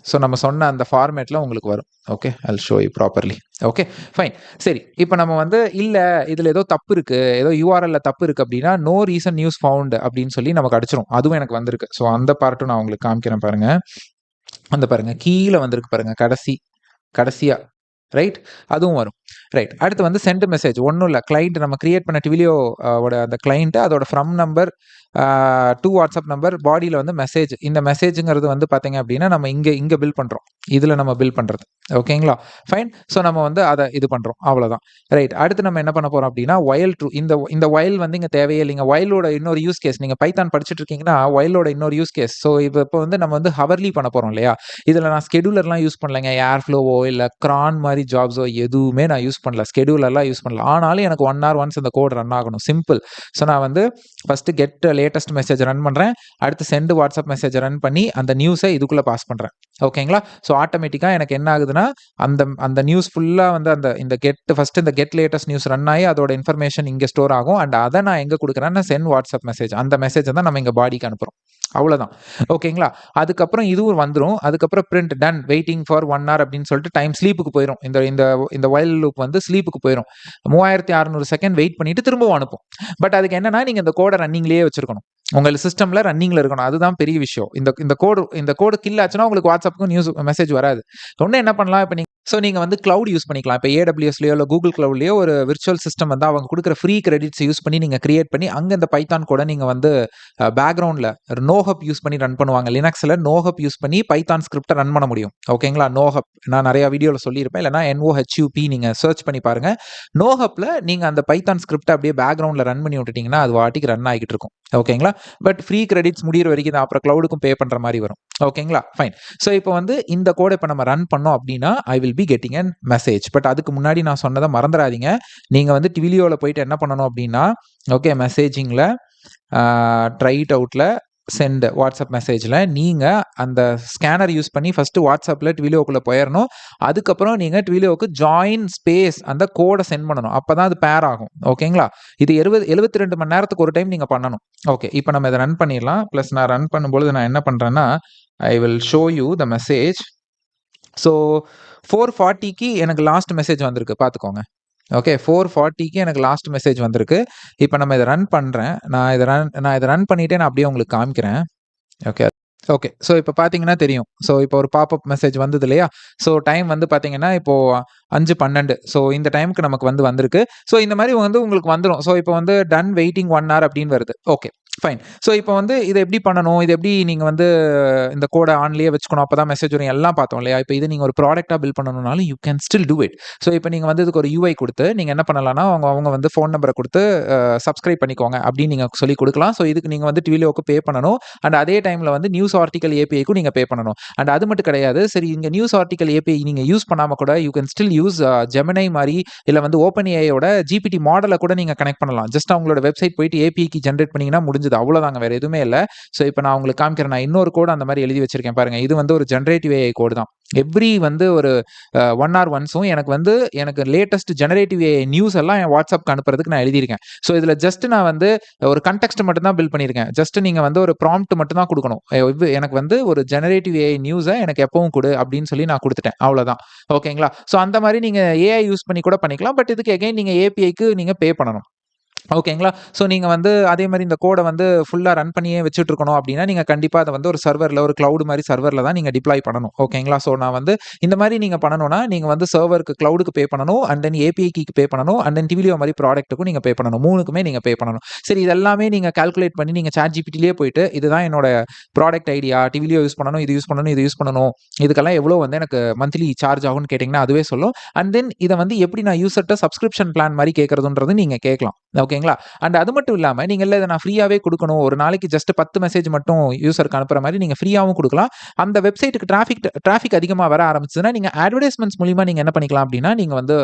ஸோ நம்ம சொன்ன அந்த ஃபார்மேட்ல உங்களுக்கு வரும். Okay. Jal show you properly. Okay. Fine. சரி. இப்போ நம்ம வந்து இல்ல இதுல ஏதோ தப்பு இருக்கு. ஏதோ யூஆர்எல்ல தப்பு இருக்கு அப்படின்னா, நோ ரீசன்ட் நியூஸ் ஃபவுண்ட் அப்படின்னு சொல்லி நமக்கு அடிச்சிரும். அதுவும் எனக்கு வந்திருக்கு. ஸோ அந்த பார்ட்டும் நான் உங்களுக்கு காமிக்கிறேன் பாருங்க. அந்த பாருங்க கீழ வந்திருக்கு பாருங்க. கடைசியா ரைட்? அதுவும் வரும். ரைட். அடுத்து வந்து சென்ட் மெசேஜ். ஒண்ணும் இல்ல. கிளையன்ட் நம்ம கிரியேட் பண்ண டிவிலியோ ஓட அந்த கிளையன்ட் அதோட ஃப்ரம் நம்பர் 2 வாட்ஸ்அப் நம்பர் பாடியில வந்து மெசேஜ். இந்த மெசேஜ்ங்கிறது வந்து பார்த்தீங்க அப்படின்னா, நம்ம இங்க பில் பண்றோம். இதுல நம்ம பில் பண்றது. ஓகேங்களா? ஃபைன். ஸோ நம்ம வந்து அத இது பண்றோம். அவ்வளவுதான். ரைட். அடுத்து நம்ம என்ன பண்ண போறோம் அப்படின்னா, வைல் ட்ரூ. இந்த வைல் வந்து இங்க தேவையே இல்லைங்க. வைலோட இன்னொரு யூஸ் கேஸ். நீங்க பைத்தான் படிச்சுட்டு இருக்கீங்கன்னா, வைலோட இன்னொரு யூஸ் கேஸ். ஸோ இப்போ வந்து நம்ம வந்து ஹவர்லி பண்ண போறோம் இல்லையா? இதுல நான் ஸ்கெடியூலர்லாம் யூஸ் பண்ணலைங்க. ஏர்ஃப்ளோவோ இல்ல கிரான் மாதிரி ஜாப்ஸோ எதுவுமே நான் யூஸ் பண்ணல. ஸ்கெடியூலர்லாம் யூஸ் பண்ணல. ஆனாலும் எனக்கு 1 ஹவர் ஒன்ஸ் அந்த கோட் ரன் ஆகணும். சிம்பிள். ஸோ நான் வந்து first get latest message run பண்றேன். அடுத்து சென்ட் வாட்ஸ்அப் மெசேஜ் ரன் பண்ணி அந்த நியூஸை இதுக்குள்ள பாஸ் பண்றேன். ஓகேங்களா? ஸோ ஆட்டோமேட்டிக்கா எனக்கு என்ன ஆகுதுன்னா, அந்த நியூஸ் ஃபுல்லா வந்து இந்த கெட் லேட்டஸ்ட் நியூஸ் ரன் ஆகி அதோட இன்ஃபர்மேஷன் இங்க ஸ்டோர் ஆகும். அண்ட் அதை நான் எங்க கொடுக்குறேன்னா சென்ட் வாட்ஸ்அப் மெசேஜ். அந்த மெசேஜை தான் நம்ம இங்க பாடிக்கு அனுப்புறோம். அவ்வளவுதான். ஓகேங்களா? அதுக்கப்புறம் இதுவும் வந்துரும். அதுக்கப்புறம் print done waiting for 1 hour அப்படின்னு சொல்லிட்டு டைம் ஸ்லீப்புக்கு போயிரும். இந்த வைல் லூப் வந்து ஸ்லீப்புக்கு போயிரும். 3600 செகண்ட் வெயிட் பண்ணிட்டு திரும்பவும் அனுப்பும். பட் அதுக்கு என்னன்னா, நீங்க இந்த கோட ரன்னிங்லயே வச்சிருக்கணும். உங்க சிஸ்டம்ல ரன்னிங்ல இருக்கணும். அதுதான் பெரிய விஷயம். இந்த கோடு கில் ஆச்சுன்னா உங்களுக்கு வாட்ஸ்அப்புக்கு நியூஸ் மெசேஜ் வராது. ஒண்ணு என்ன பண்ணலாம், இப்ப நீங்க வந்து கிளவுட் யூஸ் பண்ணிக்கலாம். இப்ப AWSலயோ இல்ல கூகுள் கிளவுட்லயோ ஒரு விர்ச்சுவல் சிஸ்டம் வந்து அவங்க கொடுக்குற ஃப்ரீ கிரெடிட்ஸ் யூஸ் பண்ணி நீங்க கிரியேட் பண்ணி அங்க இந்த பைத்தான் கூட நீங்க வந்து பேக்ரவுண்ட்ல நோஹப் யூஸ் பண்ணி ரன் பண்ணுவாங்க. லினக்ஸ்ல நோஹப் யூஸ் பண்ணி பைத்தான் ஸ்கிரிப்டை ரன் பண்ண முடியும். ஓகேங்களா? நோஹப் நான் நிறைய வீடியோல சொல்லியிருப்பேன். இல்லைன்னா NOHUP நீங்க சர்ச் பண்ணி பாருங்க. நோஹப்ல நீங்க அந்த பைத்தான் ஸ்கிரிப்டை அப்படியே பேக்ரவுண்ட்ல ரன் பண்ணி விட்டுட்டீங்கன்னா அது வாட்டிக்கு ரன் ஆகிட்டு இருக்கும். ஓகேங்களா? பட் ஃப்ரீ கிரெடிட்ஸ் முடியிற வரைக்கும் தான். அப்புறம் கிளவுடுக்கும் பே பண்ற மாதிரி வரும். ஓகேங்களா? ஃபைன். ஸோ இப்போ வந்து இந்த கோடை இப்போ நம்ம ரன் பண்ணோம் அப்படின்னா I will be getting an message. But அதுக்கு முன்னாடி நான் சொன்னதை மறந்துடாதீங்க. நீங்க வந்து டிவிலியோல போயிட்டு என்ன பண்ணணும் அப்படின்னா, ஓகே மெசேஜிங்ல ட்ரை இட் அவுட்ல சென்ட் வாட்ஸ்அப் மெசேஜ்ல நீங்க அந்த ஸ்கேனர் யூஸ் பண்ணி ஃபர்ஸ்ட் வாட்ஸ்அப்ல டிவிலியோக்குள்ள போயிடணும். அதுக்கப்புறம் நீங்க டிவிலியோக்கு ஜாயின் ஸ்பேஸ் அந்த கோடை சென்ட் பண்ணணும். அப்பதான் அது பேர் ஆகும். ஓகேங்களா? இது 72 மணி நேரத்துக்கு ஒரு டைம் நீங்க பண்ணணும். ஓகே. இப்போ நம்ம இதை ரன் பண்ணிடலாம். பிளஸ் நான் ரன் பண்ணும்போது நான் என்ன பண்றேன்னா, I will show you the message. So 4:40க்கு எனக்கு லாஸ்ட் மெசேஜ் வந்திருக்கு. பார்த்துக்கோங்க. ஓகே. 4:40க்கு எனக்கு லாஸ்ட் மெசேஜ் வந்திருக்கு. இப்போ நம்ம இதை ரன் பண்றேன். நான் இதை ரன் பண்ணிட்டே நான் அப்படியே உங்களுக்கு காமிக்கிறேன். ஓகே. ஸோ இப்போ பார்த்தீங்கன்னா தெரியும். ஸோ இப்போ ஒரு பாப்அப் மெசேஜ் வந்தது இல்லையா? ஸோ டைம் வந்து பார்த்தீங்கன்னா இப்போ 5:12. ஸோ இந்த டைமுக்கு நமக்கு வந்திருக்கு. ஸோ இந்த மாதிரி வந்து உங்களுக்கு வந்துடும். ஸோ இப்போ வந்து டன் வெயிட்டிங் 1 ஹவர் அப்படின்னு வருது. ஓகே. ஃபைன். ஸோ இப்போ வந்து இத எப்படி பண்ணணும்? இது எப்படி நீங்க வந்து இந்த கோட ஆன்லயே வச்சுக்கணும். அப்பதான் மெசேஜ் வரும் எல்லாம் பார்த்தோம் இல்லையா? இப்ப இது நீங்க ஒரு ப்ராடக்ட்டா பில்ட் பண்ணணும்னாலும் you can still do it. So இப்ப நீங்க வந்து இதுக்கு ஒரு யூஐ குடுத்து, நீங்க என்ன பண்ணலாம்னா, அவங்க அவங்க வந்து ஃபோன் நம்பர குடுத்து சப்ஸ்கிரைப் பண்ணிக்கோங்க அப்படின்னு நீங்க சொல்லிக் குடுக்கலாம். ஸோ இதுக்கு நீங்க வந்து Twilioக்கு பே பண்ணணும். அண்ட் அதே டைம்ல வந்து நியூஸ் ஆர்டிக்கல் ஏபிஐக்கும் நீங்க பே பண்ணணும். அண்ட் அது மட்டும் கிடையாது. சரி இங்க நியூஸ் ஆர்டிக்கல் ஏபிஐ நீங்க யூஸ் பண்ணாம கூட you can still use Gemini மாரி இல்ல வந்து ஓப்பன் ஏஐயோட ஜிபிடி மாடல கூட நீங்க கனெக்ட் பண்ணலாம். ஜஸ்ட் அவங்களோட வெப்சைட் போயிட்டு ஏபிஐ கீ ஜெனரேட் பண்ணீங்கன்னா முடிஞ்சது. அவ்வளோதாங்க. வேற எதுவுமே இல்ல. ஸோ இப்ப நான் உங்களுக்கு காமிக்கிறேன். நான் இன்னொரு கோட் அந்த மாரி எழுதி வச்சிருக்கேன் பாருங்க. இது வந்து ஒரு ஜெனரேட்டிவ் ஏஐ கோடு தான். எவ்ரி வந்து ஒரு 1 ஹார் ஒன்ஸும் எனக்கு லேட்டஸ்ட் ஜெனரேட்டிவ் ஏஐ நியூஸ் எல்லாம் என் வாட்ஸ்அப்க்கு அனுப்புறதுக்கு நான் எழுதியிருக்கேன். ஸோ இதுல ஜஸ்ட் நான் வந்து ஒரு கன்டெக்ஸ்ட் மட்டும் தான் பில்ட் பண்ணியிருக்கேன். ஜஸ்ட் நீங்க வந்து ஒரு ப்ராம்ப்ட் மட்டும் தான் குடுக்கணும். எனக்கு வந்து ஒரு ஜெனரேட்டிவ் ஏஐ நியூஸ எனக்கு எப்பவும் குடு அப்படின்னு சொல்லி நான் குடுத்துட்டேன். அவ்வளோதான். ஓகேங்களா? ஸோ அந்த மாரி நீங்க ஏஐ யூஸ் பண்ணி கூட பண்ணிக்கலாம். பட் இதுக்கு அகைன் நீங்க ஏபிஐக்கு நீங்க பே பண்ணணும். ஓகேங்களா? ஸோ நீங்க வந்து அதே மாரி இந்த கோட வந்து ஃபுல்லா ரன் பண்ணியே வச்சுட்டு இருக்கணும் அப்டின்னா, நீங்க கண்டிப்பா அத வந்து ஒரு சர்வர்ல ஒரு கிளவுட் மாரி சர்வர்ல தான் நீங்க டிப்ளாய் பண்ணணும். ஓகேங்களா? ஸோ நான் வந்து இந்த மாரி நீங்க பண்ணணும்னா, நீங்க வந்து சர்வருக்கு கிளவுடுக்கு பே பண்ணணும். அண்ட் தென் ஏபிஐ கீக்கு பே பண்ணணும். அண்ட் தென் Twilio மாரி ப்ராடக்ட்டுக்கும் நீங்க பே பண்ணணும். 3க்குமே நீங்க பே பண்ணணும். சரி இது எல்லாமே நீங்க கால்குலேட் பண்ணி நீங்க ChatGPTலயே போயிட்டு, இதுதான் என்னோட ப்ராடக்ட் ஐடியா. Twilio யூஸ் பண்ணணும், இது யூஸ் பண்ணணும், இது யூஸ் பண்ணணும். இதுக்கெல்லாம் எவ்வளோ வந்து எனக்கு மந்த்லி சார்ஜ் ஆகும்னு கேட்டீங்கன்னா, அதுவே சொல்லும். அண்ட் தென் இத வந்து எப்படி நான் யூசர்ட்ட சப்ஸ்கிரிப்ஷன் பிளான் மாரி கேட்கறதுன்றது நீங்க கேட்கலாம். ஓகேங்களா? அண்ட் அது மட்டும் இல்லாம, நீங்க இல்ல இத நான் ஃப்ரீயாவே குடுக்கணும். ஒரு நாளைக்கு ஜஸ்ட் 10 மெசேஜ் மட்டும் யூசருக்கு அனுப்புற மாரி நீங்க ஃப்ரீயாவும் குடுக்கலாம். அந்த வெப்சைட்க்கு டிராஃபிக் அதிகமா வர ஆரம்பிச்சதுன்னா, நீங்க அட்வர்டைஸ்மென்ட்ஸ் மூலியமா நீங்க என்ன பண்ணிக்கலாம் அப்டின்னா, நீங்க வந்து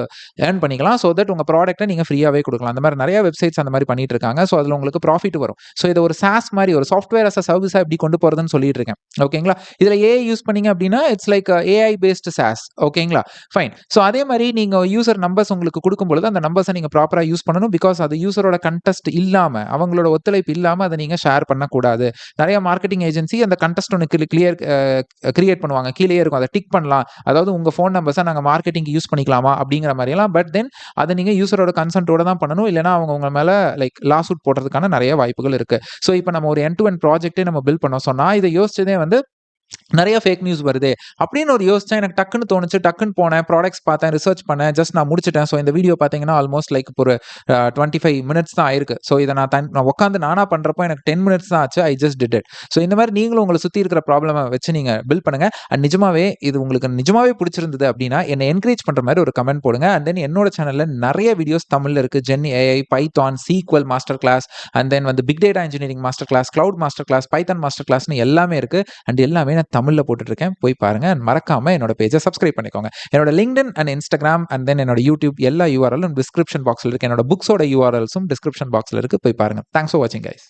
ஏர்ன் பண்ணிக்கலாம். சோ தட் உங்க ப்ராடக்ட்ட நீங்க ஃப்ரீயாவே குடுக்கலாம். அந்த மாரி நெறைய வெப்சைட்ஸ் அந்த மாரி பண்ணிட்டு இருக்காங்க. சோ அதுல உங்களுக்கு ப்ராஃபிட் வரும். சோ இத ஒரு சாஸ் மாரி ஒரு சாஃப்ட்வேர் அஸ் எ சர்விஸா எப்படி கொண்டு போறதுன்னு சொல்லிட்டு இருக்கேன். ஓகேங்களா? இதுல ஏஐ யூஸ் பண்ணீங்க அப்டின்னா, it's like AI paste sauce. ஓகேங்களா? ஃபைன். சோ அதே மாரி நீங்க யூசர் நம்பர்ஸ் உங்களுக்கு குடுக்கும்பொழுது, அந்த நம்பர்ஸ நீங்க ப்ராப்பரா யூஸ் பண்ணணும். பிகாஸ் அது யூசரோட கன்டெஸ்ட் இல்லாம, அவங்களோட ஒத்துழைப்பு இல்லாம அத நீங்க ஷேர் பண்ணக்கூடாது. நெறைய மார்க்கெட்டிங் ஏஜென்சி அந்த கன்டெஸ்ட் ஒண்ணு கிரியேட் பண்ணுவாங்க. கீழயே இருக்கும். அத டிக் பண்ணலாம். அதாவது உங்க ஃபோன் நம்பர்ஸ நாங்க மார்க்கெட்டிங்க்கு யூஸ் பண்ணிக்கலாமா? அப்படிங்கிற மாரியெல்லாம். பட் தென் அத நீங்க யூசரோட கன்சென்ட்டோட தான் பண்ணணும். இல்லன்னா அவங்க உங்க மேல லைக் லாசூட் போடுறதுக்கான நெறைய வாய்ப்புகள் இருக்கு. சோ இப்ப நம்ம ஒரு எண்ட் டு எண்ட் ப்ராஜெக்ட்டே நம்ம பில்ட் பண்ணோம். சோ நான் இத யோசிச்சதே வந்து நெறைய ஃபேக் நியூஸ் வருதே அப்படின்னு ஒரு யோசிச்சேன். எனக்கு டக்குன்னு தோணுச்சு. டக்குன்னு போனேன். ப்ராடக்ட்ஸ் பார்த்தேன். ரிசர்ச் பண்ணேன். ஜஸ்ட் நான் முடிச்சுட்டேன். ஸோ இந்த வீடியோ பார்த்தீங்கன்னா, ஆல்மோஸ்ட் லைக் ஒரு 25 மினிட்ஸ் தான் ஆயிருக்கு. ஸோ இத நான் உட்காந்து நானா பண்றப்போ எனக்கு 10 மினிட்ஸ் தான் ஆச்சு. I just did it. So இந்த மாரி நீங்களும் உங்கள சுத்தி இருக்கிற ப்ராப்ளம வச்சு நீங்க பில்ட் பண்ணுங்க. அண்ட் நிஜமாவே இது உங்களுக்கு நிஜமாவே புடிச்சிருந்தது அப்படின்னா, என்ன என்கரேஜ் பண்ற மாரி ஒரு கமெண்ட் போடுங்க. அண்ட் தென் என்னோட சேனல்ல நெறைய வீடியோஸ் தமிழ்ல இருக்கு. Gen AI, Python, SQL master class, and then வந்து big data engineering master class, cloud master class, Python master கிளாஸ்ன்னு எல்லாமே இருக்கு. அண்ட் எல்லாமே நான் தமிழ்ல போட்டுட்டு இருக்கேன். போய் பாருங்க. மறக்காம என்னோட பேஜ சப்ஸ்கிரைப் பண்ணிக்கோங்க. என்னோட LinkedIn and Instagram and then என்னோட YouTube எல்லா URLம் டிஸ்கிரிப்ஷன் பாக்ஸ்ல இருக்கு. என்னோட புக்ஸோட URLஸும் டிஸ்கிரிப்ஷன் பாக்ஸ்ல இருக்கு. போய் பாருங்க. தேங்க்ஸ் ஃபார் வாட்சிங் கைஸ்.